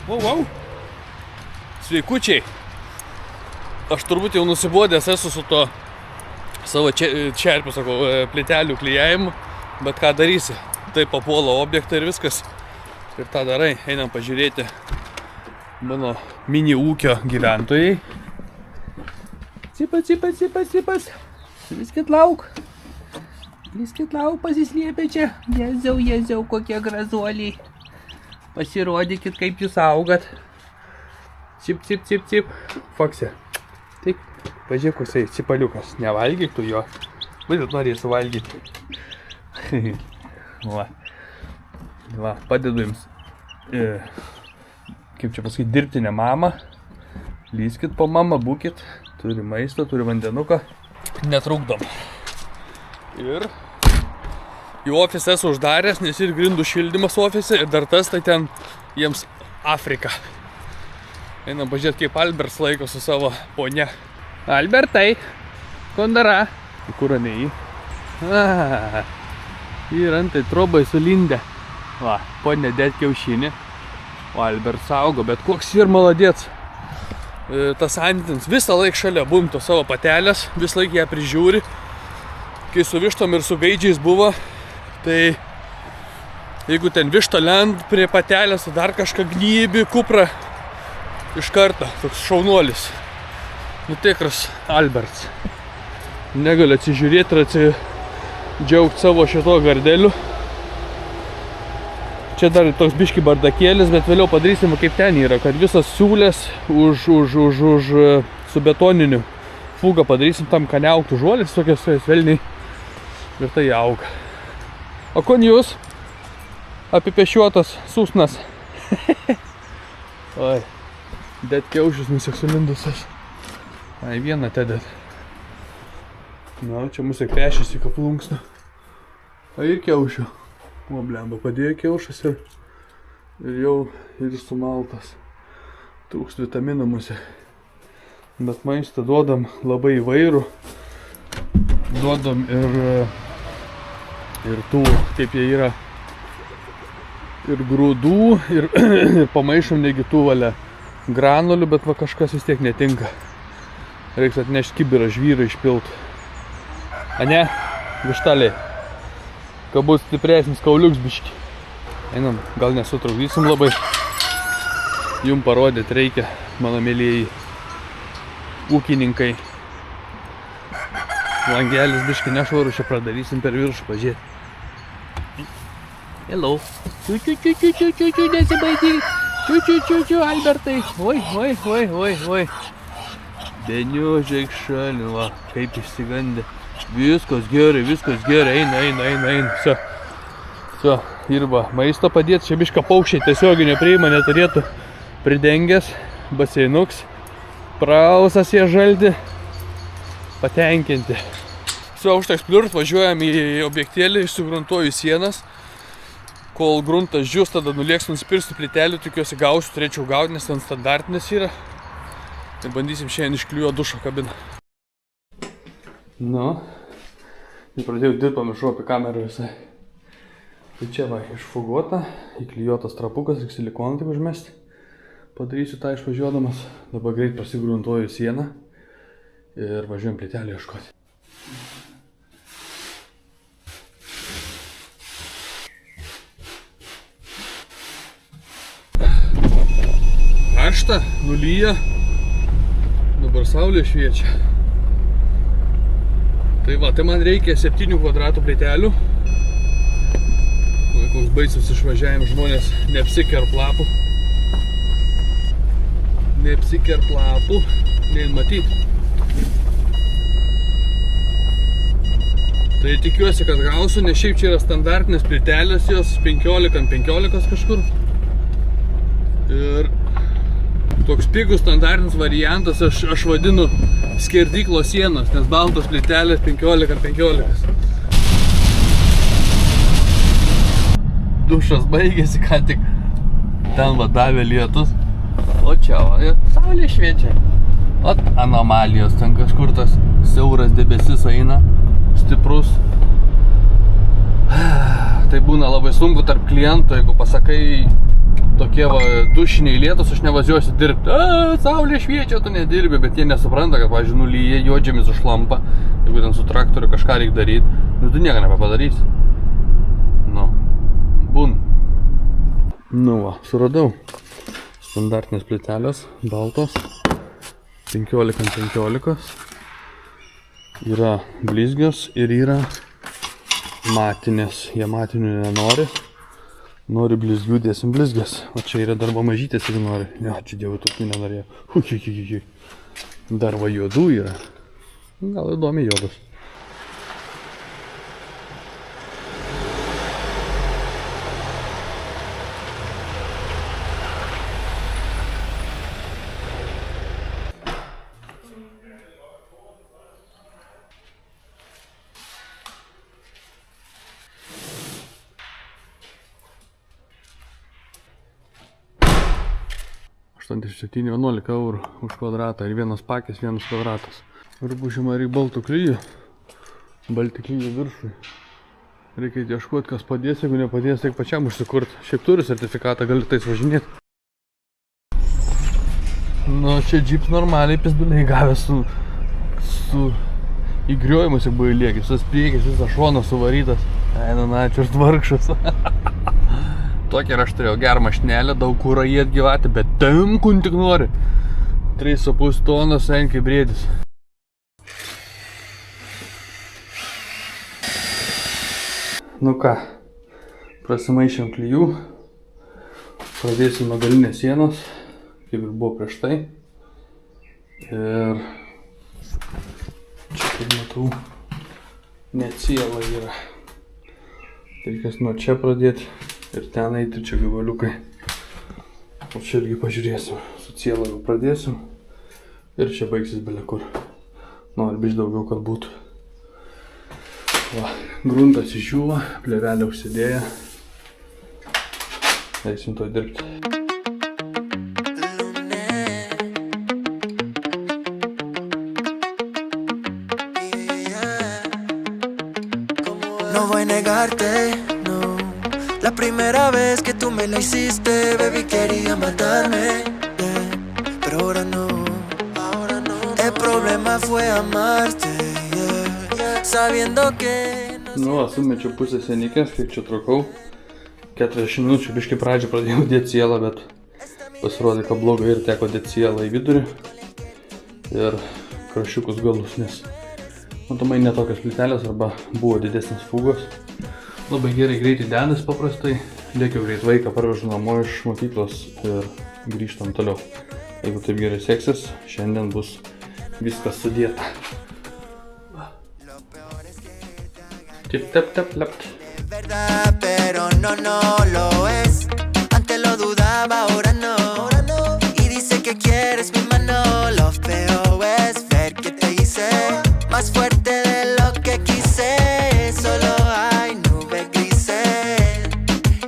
Wow. Sveikučiai. Aš turbūt jau nusibodęs esu su to savo čerpių, sakau, plytelių klijavimu, bet ką darysi? Tai papuola objektą ir viskas. Ir tą darai. Einam pažiūrėti mano mini ūkio gyventojai. Cipas. Lyskit lauk, pasislėpė čia. Jezau, kokie grazuoliai. Pasirodykit, kaip jūs augat. Cip. Foksė. Taip, pažiūrėk, kusai, cipaliukas. Nevalgyk tu jo. Vadit norėjai suvalgyti. Va, padedu jums, kaip čia pasakyti, dirbtinę mamą. Lyskit po mamą, būkit. Turi maisto, turi vandenuką. Netrukdom. Ir į ofisą esu uždaręs, nes ir grindų šildymas ofise, ir dar tas, tai ten jiems Afrika. Einam pažiūrėti, kaip Albertas laiko su savo ponia. Albertai, kondara. Į kur anei? Ir antai trobai sulindę. Va, ponia dėt kiaušinį. O Albertas augo, bet koks ir maladėts. Tas antins visą laiką šalia bumto savo patelės, visą laiką ją prižiūri. Kai su vištom ir su gaidžiais buvo, tai jeigu ten višta lend prie patelės, dar kažką gnybi, kuprą iš karto, toks šaunuolis. Nu tikras Albertas. Negali atsižiūrėti ir atsidžiaugti savo šito gardeliu. Čia dar toks biški bardakėlis, bet vėliau padarysime kaip ten yra, kad visas siūlės už su betoniniu fugą padarysim tam, kad neaugtų žuolis, tokios svelniai ir tai auga. O kon jūs? Apipešiotas susnas. Oi, dėt kiaušius nuseksulindusios. Ai, vieną te dėt. Na, čia mūsų pešis į kaplunksną. Ai, ir kiaušių. O, blemba, padėjo kiaušas ir jau ir sumaltas. Trūks vitaminų mūsų. Bet maistą duodam labai įvairų. Duodam ir tų, kaip jie yra, ir grūdų, ir pamaišom negi tų valia granulių, bet va kažkas vis tiek netinka. Reiks atnešti kibirą žvyrą išpilt. Ane, vištaliai? Kad bus stipresnis kauliuks biški. Einam, gal nesutrukdysim labai. Jum parodyti reikia, mano mėlėjai ūkininkai. Langelis biški nešvarų, čia pradarysim per viršų, pažiūrėti. Hello. Čiu, nesibaidyk. Čiu, Albertai. Oi. Deniužiek šalį, va, kaip išsigandė. Viskas gerai, eina. Su, ir va, maisto padėti, čia biška paukščiai tiesioginio priima neturėtų pridengęs, baseinuks, prausas jie žaldi, patenkinti. Su, užteks pliurt, važiuojam į objektėlį, išsugruntuoju sienas, kol gruntas džius, tada nulėks nusipirsiu plytelių, tikiuosi gausiu, turėčiau gauti, nes ten standartinis yra. Tai bandysim šiandien išklijuoti dušo kabiną. Nu, ir pradėjau dirbti, pamiršau apie kamerą visai. Tai čia va, išfuguota, įklijuotas trapukas, ir silikoną tik užmesti. Padarysiu tą išvažiuodamas. Dabar greit prasigruntuoju sieną ir važiuojam plytelį ieškoti. Karšta, nulyja, dabar saulė šviečia. Tai va, tai man reikia 7 kvadratų plytelių. Koks baisus išvažiavim, žmonės neapsikerp lapų. Nein matyt. Tai tikiuosi, kad gausiu, nes šiaip čia yra standartinės plytelės, jos 15x15 kažkur. Ir toks pigus standartinis variantas aš vadinu skerdyklos sienos, nes baltos plytelės 15x15. Dušas baigėsi, ką tik ten va davė lietus. O čia va, saulė šviečia. O anomalijos, ten kažkur tas siauras debesis eina, stiprus. Tai būna labai sunku tarp klientų, jeigu pasakai tokie va, dušiniai lietus, aš nevažiuosiu dirbti. Saulė šviečia, tu nedirbi, bet jie nesupranta, kad, pavyzdžiui, nulyja, juodžemis užlampa. Jeigu ten su traktoriu kažką reikia daryti, nu tu nieko nepadarysi. Nu, bun. Nu va, suradau. Standartinės plytelės, baltos. 15x15. Yra blizgios ir yra matinės. Jie matinių nenori. Nori blizgių, dėsim blizgias. O čia yra dar va mažytės, jeigu nori. Ne, čia dievų tokių nenorėjo. Dar va juodų yra. Gal įdomi juodas. €7,11 už kvadratą ir vienas pakės, vienas kvadratas. Ir užima reik baltų klyjų. Balti klyjų viršui. Reikia ieškoti, kas padės, jeigu nepadės, reikia pačiam užsikurti. Šiaip turi sertifikatą, gali tais važinėti. Nu, čia džips normaliai pizduliai gavęs su įgriojimus, jeigu buvo įliekis. Visas priekis, visas šonas suvarytas. Ačiū, vargšas. Tokia ir aš turėjau gerą mašinėlę, daug kūrą jį atgyvati, bet tam, kun tik nori. 3,5 tonas, eina kaip briedis. Nu ką, prasimaišėm klijų. Pradėsim nuo galinės sienos, kaip ir buvo prieš tai. Ir čia, kaip matau, net siela yra. Reikės nuo čia pradėti. Ir ten eiti čia gabaliukai. O čia irgi pažiūrėsim. Su ciela jau pradėsim. Ir čia baigsis belekur. Noriu biškį daugiau, kad būtų. Va, gruntas išdžiūva, plėvelė užsidėję. Eisim to dirbti. No voy a negarte. La primera vez que tú me la hiciste, baby, quería matarme, yeah. Pero ahora no. El problema fue amarte, yeah. Sabiendo que Nu, sumečiau pusę senikės, kiek čia trukau. 40 minučių, biškį pradžią pradėjau dėti sielą, bet pasirodė, kad blogai ir teko dėti sielą į vidurį. Ir kraščiukus galus, nes matomai netokios plytelės arba buvo didesnės fugos. Labai gerai greitai dedas paprastai. Lėkiau greit vaiką, parvežu namo iš mokyklos ir grįžtam toliau. Jeigu taip gerai seksis, šiandien bus viskas sudėta. Tip, tap, tap, lept. verdad, pero no lo es. Antes lo dudaba, ahora no. Y dice que quieres mi mano. Lo feo es ver que te hice más fuerte de lo que quise. Solo hay nubes grises.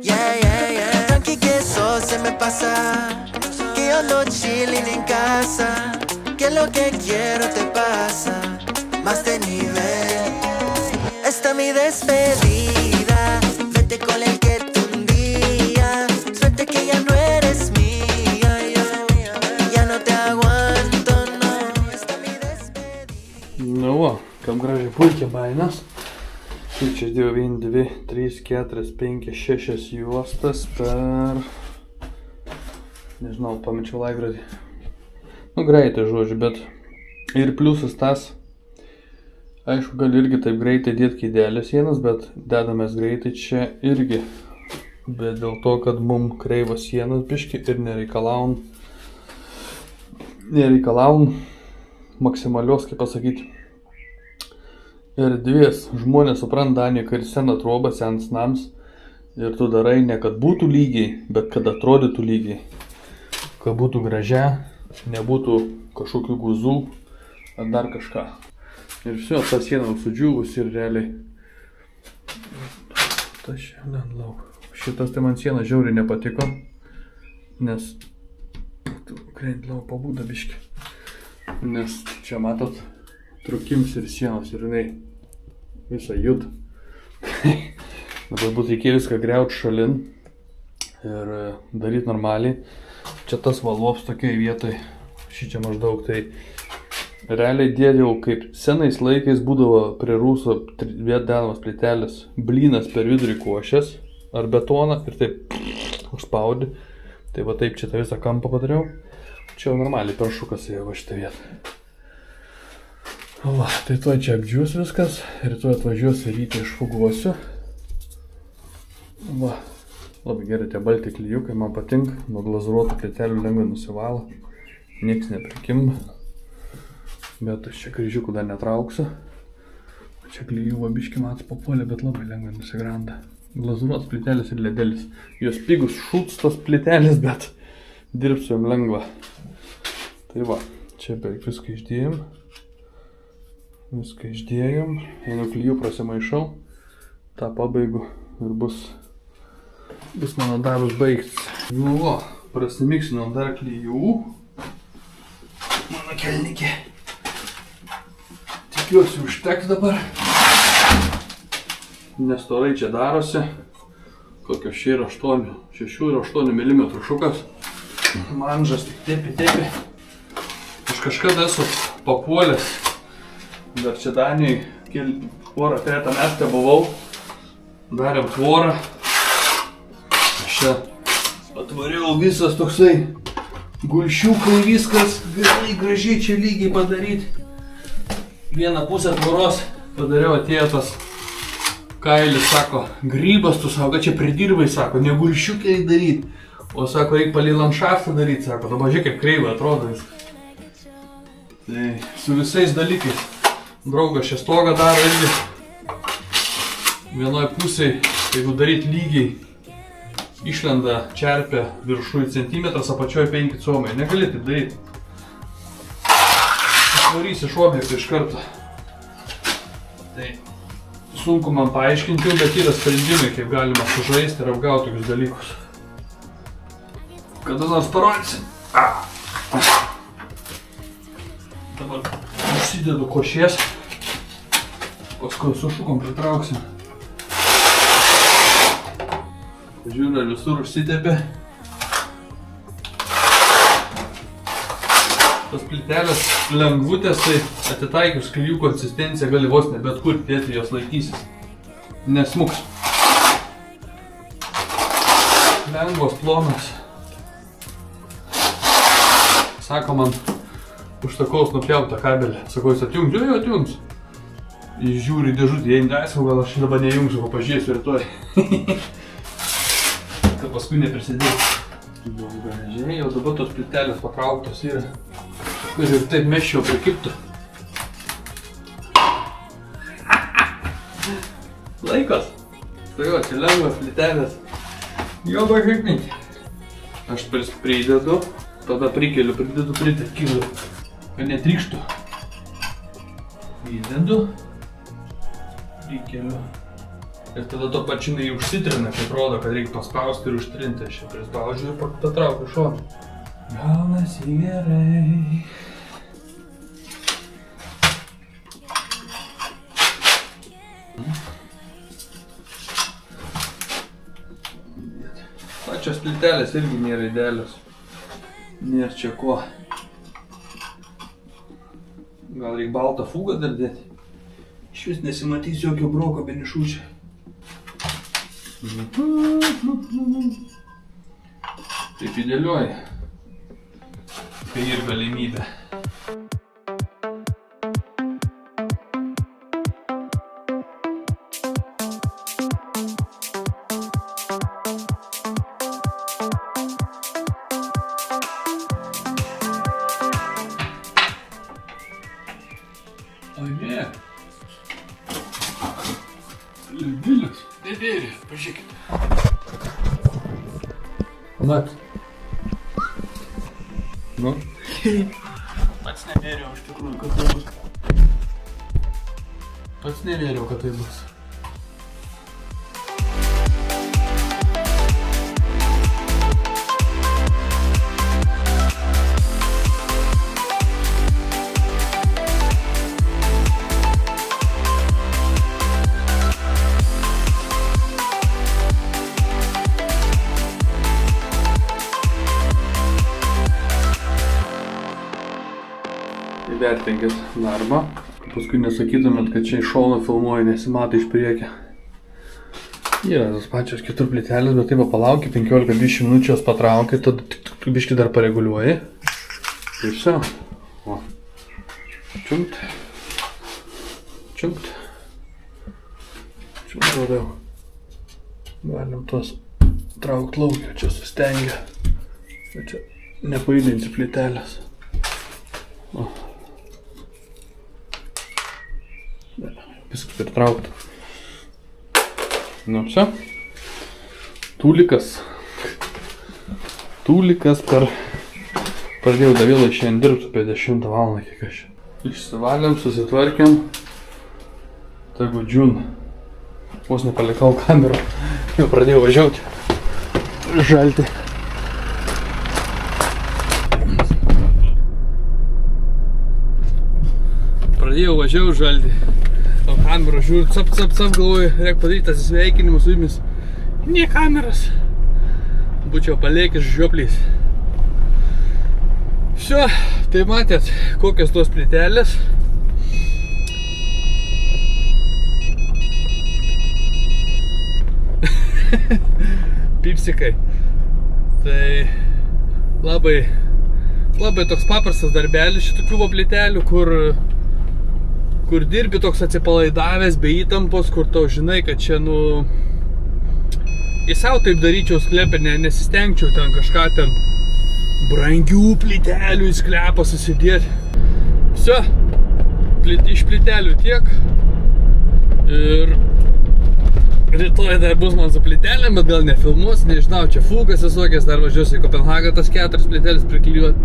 Yeah. Tranqui que eso se me pasa. Que yo ando chilling en casa. Que lo que quiero te pasa. Más de nivel. Esta es mi despedida. Vete con el que tú un día. Suerte que ya no eres mía. Yo ya no te aguanto, no. Esta es mi despedida. Nu va, kaip gražiai puikia bainas. Kiek čia dėjau 1, 2, 3, 4, 5, 6 juostas per... Nežinau, pamečiau laikrodį. Nu greitai žodžiu, bet ir pliusas tas. Aišku, gali irgi taip greitai dėti kėdelės sienas, bet dedamės greitai čia irgi. Bet dėl to, kad mum kreivas sienas biški ir nereikalaun maksimalios, kaip pasakyti, erdvės. Žmonės supranta, Danija, kad sena troba, senas nams ir tu darai ne kad būtų lygiai, bet kad atrodytų lygiai. Kad būtų gražia, nebūtų kažkokių guzų ar dar kažką. Ir viso, ta siena sudžiūvus ir realiai. Tas šiandien lauk. Šitas tai man siena žiauriai nepatiko, nes krent lauk pabūda biški. Nes čia matot, trukims ir sienos ir jinai visą juda. Dabar būtų reikėjo viską griaut šalin ir daryti normaliai. Čia tas valvops tokiai vietoj, šičia maždaug, tai realiai dėdėjau, kaip senais laikais būdavo prie rūso dedamas plytelės, blynas per vidurį košės ar betoną ir taip užspaudi. Tai va taip čia tą visą kampą padariau. Čia jau normaliai peršukas jau va šitą vietą. Va, tai tuoj čia apdžiūs viskas, rytoj atvažiuosiu rytį išfuguosiu. Va, labai gerai tie balti klijukai, man patinka, nuo glazūruotų plytelių lengvai nusivalo, nieks neprikimba. Bet aš čia kryžiukų dar netrauksiu. Čia klijų vabiški mats papuolė, bet labai lengvai nusigranda. Glazūruotas plytelis ir ledelis. Jos pigus šūts tos plytelis, bet dirbsiu jam lengva. Tai va, čia beveik viską išdėjom. Viską išdėjom. Einu klijų prasimaišau. tą pabaigu ir bus mano darbas baigtas. Nu va, prasimiksinam dar klijų. Mano kelnikė. Tikiuosi užteks dabar. Nestorai čia darosi. Kokios 6 ir 8 mm šukas. Manžas tik tepi. Aš kažkada esu papuolęs. Dar čia Danijoj porą tretą metą buvau. Darėm tvorą. Aš čia atvariau visas toksai gulšiukai, viskas gražiai čia lygiai padaryti. Vieną pusę tvoros padariau, atėjo tas kailis, sako, grybas, tu sako, čia pridirbai, sako, ne gulšiukai daryti. O sako, reikia palei landšaftą daryti, sako, dabar žiūrėk, kaip kreivai atrodo viskas. Tai su visais dalykais. Draugas čia stogą daro irgi. Vienoj pusėj, jeigu daryti lygiai, išlenda čerpė viršui centimetras, apačioj 5 comai. Negali taip daryti. Išvarysi iš objektų iš karto. Tai sunku man paaiškinti, bet yra sprendimai, kaip galima sužaisti ir apgauti tokius dalykus. Kada nors parodysim. Dabar užsidedu košies, paskui su šukom pritrauksim. Žiūriu, ar visur užsitepė. Tas plytelės lengvutės, tai atitaikius klijų konsistenciją gali vos ne bet kur dėti, jos laikysis. Nesmuks. Lengvos, plonas. Sako man, užtakaus nupjautą kabelį. Sakau, jis atjungs, jo atjungs. Jis žiūri dėžutį, jei nesau, gal aš dabar nejungsiu, o pažiūrėsiu rytoj. Kad paskui neprisidėsiu. Gražiai, jau dabar tos plytelės patrauktos yra. Ir taip meščiau prikiptų. Laikas. Tai jo, čia lengvas plytelės. Jo, bažyknyti. Aš pridedu, tada prikeliu, pridedu, kilu, kad netrykštų. Įdedu, prikeliu. Ir tada to pačinai užsitrina, kaip rodo, kad reikia paspausti ir užtrinti. Aš čia prispaudžiu ir patraukiu šoną. Gaunasi gerai. Pačios plytelės irgi nėra idealios. Nėra čia ko. Gal reikia baltą fugą dar dėti. Iš vis nesimatys jokio broko be nišučio. Taip įdėliuoja. Tai ir galimybė. O ne. Liubilis. Dėdėlė, pažiūrėkit. Mat. Nu? Pats nevėriau iš tikrųjų, kad tai bus. Pats nevėriau, kad tai bus. įvertinkit darbą. Paskui nesakytumėt, kad čia iš šono filmuoju, nesimato iš priekio. Yra tos pačios kitur plytelės, bet taip palauki 15-20 minučių jos patrauki, tada tik biškį dar pareguliuoji. Tai viso. O. Čiumpt. Čiumpt. Čiumpt labiau. Galim tuos traukt laukio, čia sustengia. Bet čia nepaidinsi plytelės. O. Viskas pritraukta. Nu, čia. Tūlikas pradėjau davėlai šiandien dirbti apie 10 valandą, kiek aš. Išsivalėm, susitvarkėm. Tegu džiūn. Vos nepalikau kamerą. Jau pradėjau važiuoti. Žalti. Pradėjau važiuoti žalti. O kamerą žiūriu, cap, galvoju, reikia padaryti atsisveikinimą su jumis. Nie kameras. Būčiau paliekęs žiopliais. Всё, tai matėt, kokios tos plytelės. Pipsikai. Tai labai toks paprastas darbelis šitokių plytelių, kur dirbi toks atsipalaidavęs, be įtampos, kur tau žinai, kad čia, į savo taip daryčiau sklepę, nesistengčiau ten kažką ten brangių plytelių į sklepą susidėti. Всё, iš plytelių tiek. Ir rytoj dar bus man su plytelėm, bet gal nefilmuos, nežinau, čia fugas visokias, dar važiuosiu į Kopenhagą tas 4 plytelis priklijuot.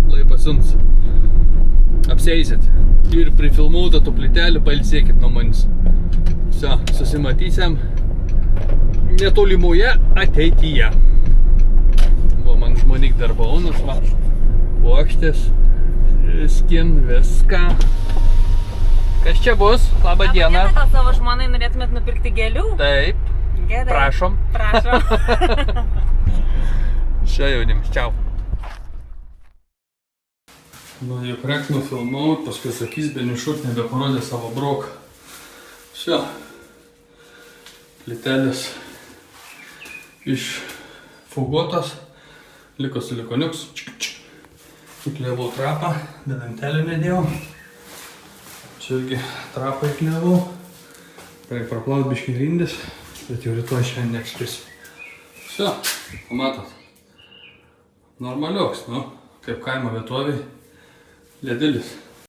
Lai pasiuns. Apseisit. Ir prifilmuotą tų plytelių, pailsėkit nuo manis. Всё, susimatysim netolimoje ateityje. Buvo man žmonik darbaunas, va. Puokštės, skin, viską. Kas čia bus? Labą dieną. Gal savo žmonai norėtumėt nupirkti gėlių? Taip. Gerai. Prašom. Prašom. Čia jaunims, čiau. Nu, jau reik nufilmau, paskui sakys, Benišuk nebeparodė savo broką. Всё. Plytelės išfugotos. Liko silikoniuks. Įkliavau trapą, dedantelį nedėjau. Čia irgi trapą įkliavau. Reikia praplaut biškį grindis, bet jau rytoj šiandien neapskrisiu. Всё, pamatot. Normalioks, kaip kaimo vietoviai. Ledilis.